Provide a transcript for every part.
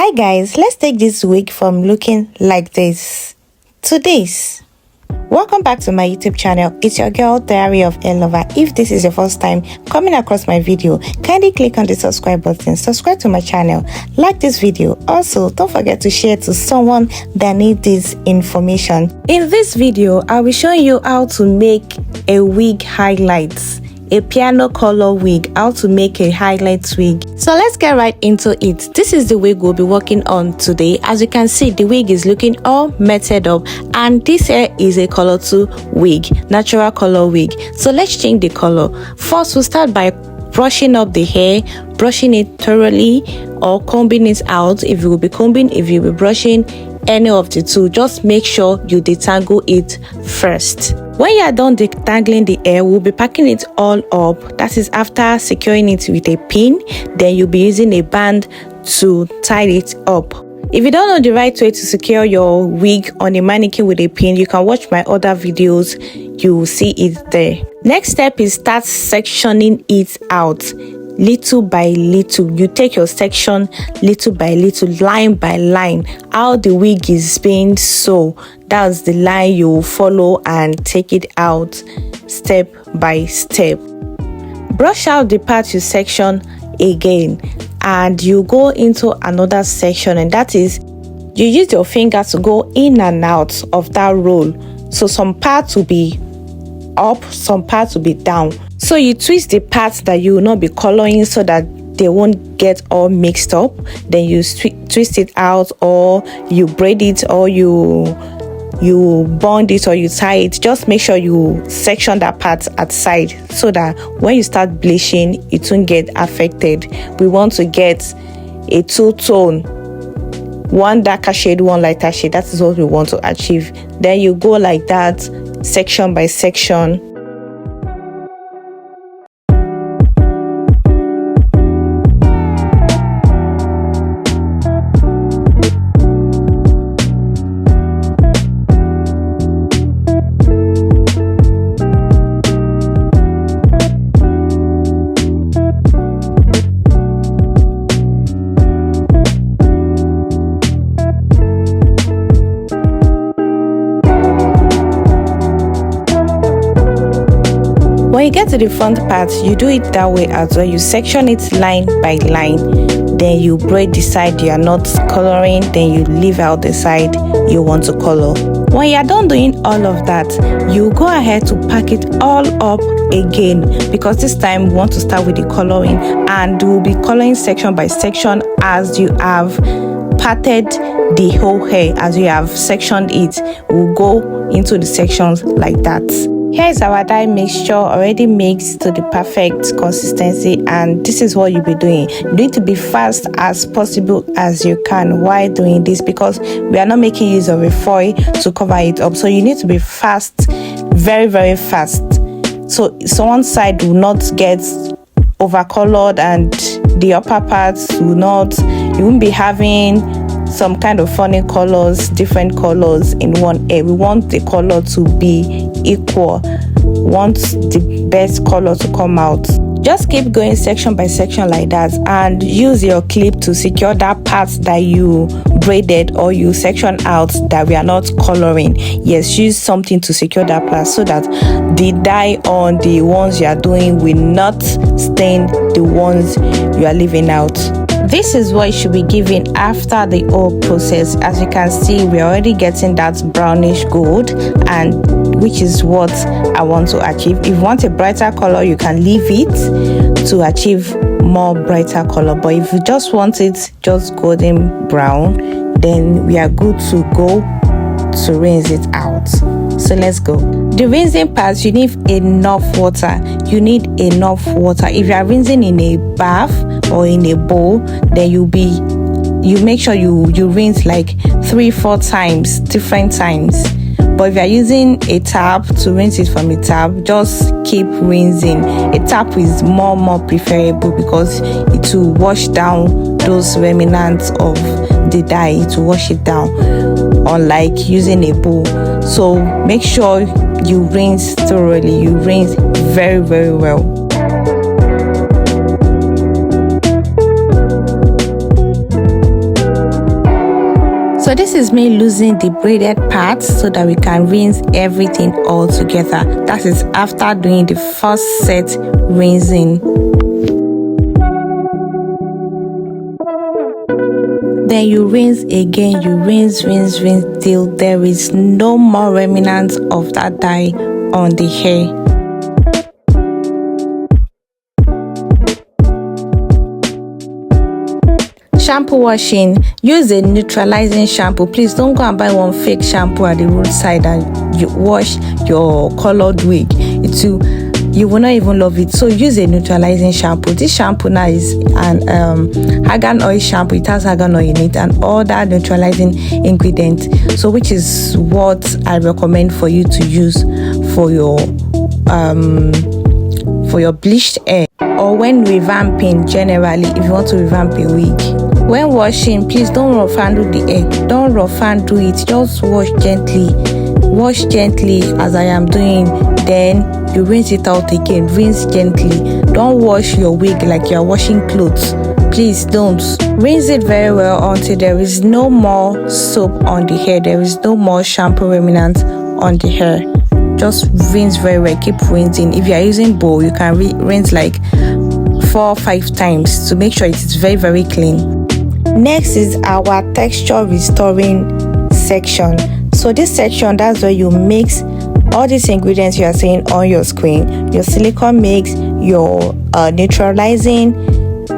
Hi guys, let's take this wig from looking like this to this. Welcome back to my YouTube channel. It's your girl Diary of a Lover. If this is your first time coming across my video, kindly click on the subscribe button, subscribe to my channel, like this video. Also, don't forget to share to someone that needs this information. In this video, I'll be showing you how to make a wig highlights. A piano color wig, how to make a highlight wig. So let's get right into it. This is the wig we'll be working on today. As you can see, the wig is looking all matted up, and this hair is a color 2 wig, natural color wig. So let's change the color. First, we'll start by brushing up the hair, brushing it thoroughly, or combing it out. If you will be combing, if you will be brushing, any of the two, just make sure you detangle it first. When you are done detangling the hair, we'll be packing it all up. That is after securing it with a pin. Then you'll be using a band to tie it up. If you don't know the right way to secure your wig on a mannequin with a pin, you can watch my other videos. You will see it there. Next step is start sectioning it out. Little by little, you take your section little by little, line by line. How the wig is being sewn, that's the line you will follow and take it out step by step. Brush out the part you section again, and you go into another section, and that is you use your finger to go in and out of that roll. So some parts will be up, some parts will be down. So you twist the parts that you will not be coloring so that they won't get all mixed up. Then you twist it out, or you braid it, or you bond it, or you tie it. Just make sure you section that part at side so that when you start bleaching, it won't get affected. We want to get a two-tone, one darker shade, one lighter shade. That is what we want to achieve. Then you go like that, section by section. When you get to the front part, you do it that way as well. You section it line by line. Then you braid the side you are not coloring. Then you leave out the side you want to color. When you are done doing all of that, you go ahead to pack it all up again, because this time we want to start with the coloring, and we'll be coloring section by section as you have parted the whole hair. As you have sectioned it, we'll go into the sections like that. Here is our dye mixture already mixed to the perfect consistency, and this is what you'll be doing. You need to be fast as possible as you can while doing this, because we are not making use of a foil to cover it up. So you need to be fast, very, very fast. So one side will not get overcolored, and the upper parts will not, you won't be having some kind of funny colors, different colors in one hair. We want the color to be equal, want the best color to come out. Just keep going section by section like that, and use your clip to secure that part that you braided or you section out that we are not coloring. Yes, use something to secure that part so that the dye on the ones you are doing will not stain the ones you are leaving out. This is what you should be giving after the whole process. As you can see, we're already getting that brownish gold, and which is what I want to achieve. If you want a brighter color, you can leave it to achieve more brighter color, but if you just want it just golden brown, then we are good to go to rinse it out. So let's go. The rinsing part, you need enough water. You need enough water. If you are rinsing in a bath or in a bowl, then you make sure you rinse like 3-4 times, different times. But if you are using a tap to rinse it from a tap, just keep rinsing. A tap is more preferable because it will wash down those remnants of the dye. It will wash it down, unlike using a bowl. So make sure you rinse thoroughly. You rinse very, very well. So this is me losing the braided parts so that we can rinse everything all together. That is after doing the first set rinsing. Then you rinse again, you rinse till there is no more remnants of that dye on the hair. Shampoo washing. Use a neutralizing shampoo. Please don't go and buy one fake shampoo at the roadside and you wash your colored wig. You will not even love it. So use a neutralizing shampoo. This shampoo now is an argan oil shampoo. It has argan oil in it and all that neutralizing ingredients. So which is what I recommend for you to use for your bleached hair, or when revamping generally, if you want to revamp a wig. When washing, please don't rough handle the hair. Don't rough handle it. Just wash gently. Wash gently as I am doing. Then you rinse it out again. Rinse gently. Don't wash your wig like you are washing clothes. Please don't. Rinse it very well until there is no more soap on the hair. There is no more shampoo remnants on the hair. Just rinse very well. Keep rinsing. If you are using bowl, you can rinse like 4 or 5 times to make sure it is very clean. Next is our texture restoring section. So this section, that's where you mix all these ingredients you are seeing on your screen. Your silicone mix, your neutralizing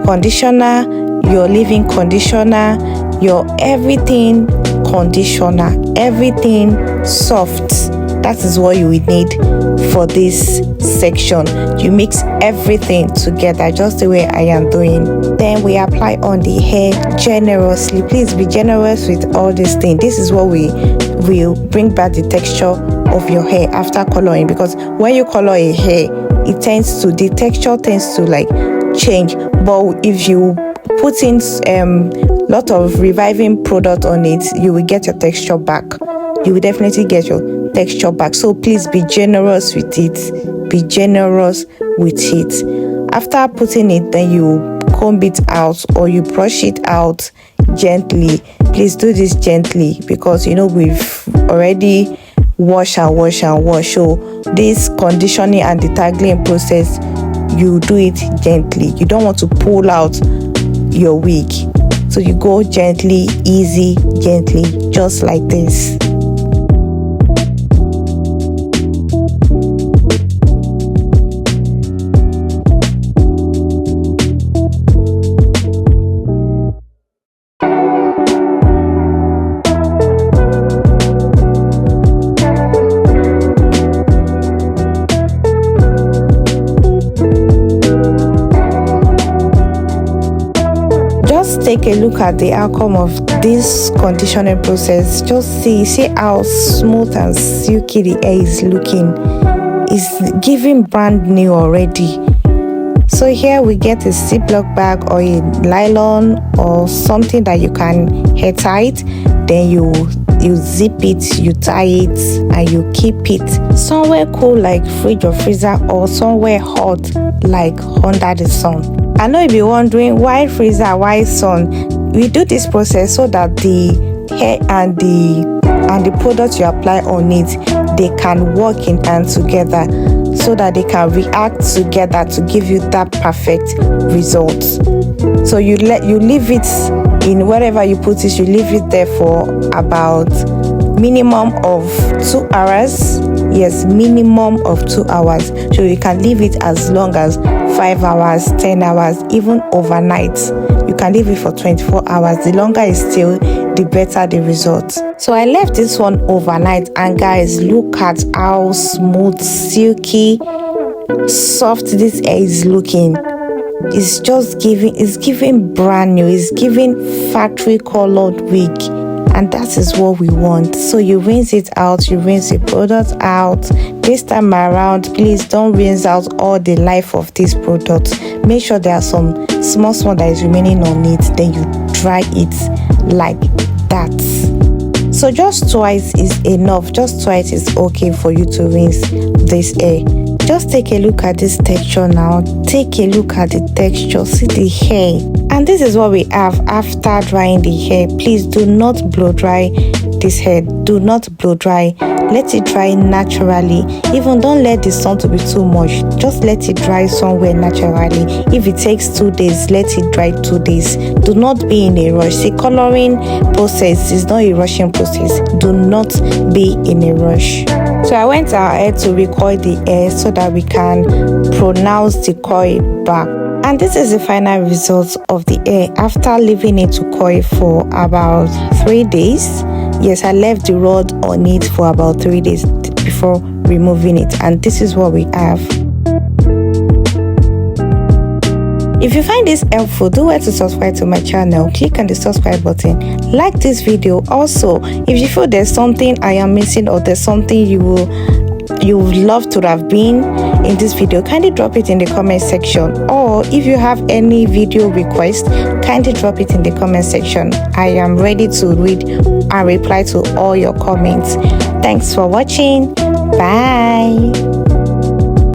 conditioner, your leave-in conditioner, your everything conditioner, everything soft. That is what you will need for this section. You mix everything together just the way I am doing. Then we apply on the hair generously. Please be generous with all these things. This is what will bring back the texture of your hair after coloring, because when you color a hair, the texture tends to like change. But if you put in lot of reviving product on it, you will get your texture back. You will definitely get your texture back. So please be generous with it. Be generous with it. After putting it, then you comb it out or you brush it out gently. Please do this gently because we've already wash. So this conditioning and detangling process, you do it gently. You don't want to pull out your wig, so you go gently, easy, gently, just like this. Take a look at the outcome of this conditioning process. Just see how smooth and silky the hair is looking. It's giving brand new already. So here we get a Ziploc bag or a nylon or something that you can hair tight. Then you zip it, you tie it, and you keep it somewhere cool like fridge or freezer, or somewhere hot like under the sun. I know you'll be wondering why freezer, why sun. We do this process so that the hair and the product you apply on it, they can work in hand together, so that they can react together to give you that perfect result. So you leave it in wherever you put it. You leave it there for about minimum of 2 hours. Yes, minimum of 2 hours. So you can leave it as long as 5 hours, 10 hours, even overnight. You can leave it for 24 hours. The longer it's still, the better the result. So I left this one overnight, and guys, look at how smooth, silky, soft this hair is looking. It's giving brand new. It's giving factory colored wig. And that is what we want. So you rinse it out, you rinse the product out. This time around, please don't rinse out all the life of this product. Make sure there are some small that is remaining on it. Then you dry it like that. So just twice is enough. Just twice is okay for you to rinse this hair. Just take a look at this texture now. Take a look at the texture. See the hair. And this is what we have after drying the hair. Please do not blow dry this hair. Do not blow dry. Let it dry naturally. Even don't let the sun to be too much. Just let it dry somewhere naturally. If it takes 2 days, let it dry 2 days. Do not be in a rush. The coloring process is not a rushing process. Do not be in a rush. So I went ahead to recoil the hair so that we can pronounce the coil back. And this is the final result of the hair after leaving it to coil for about 3 days. Yes, I left the rod on it for about 3 days before removing it, and this is what we have. If you find this helpful, do well to subscribe to my channel. Click on the subscribe button. Like this video. Also, if you feel there's something I am missing or there's something you would love to have been in this video, kindly drop it in the comment section. Or if you have any video request, kindly drop it in the comment section. I am ready to read and reply to all your comments. Thanks for watching. Bye.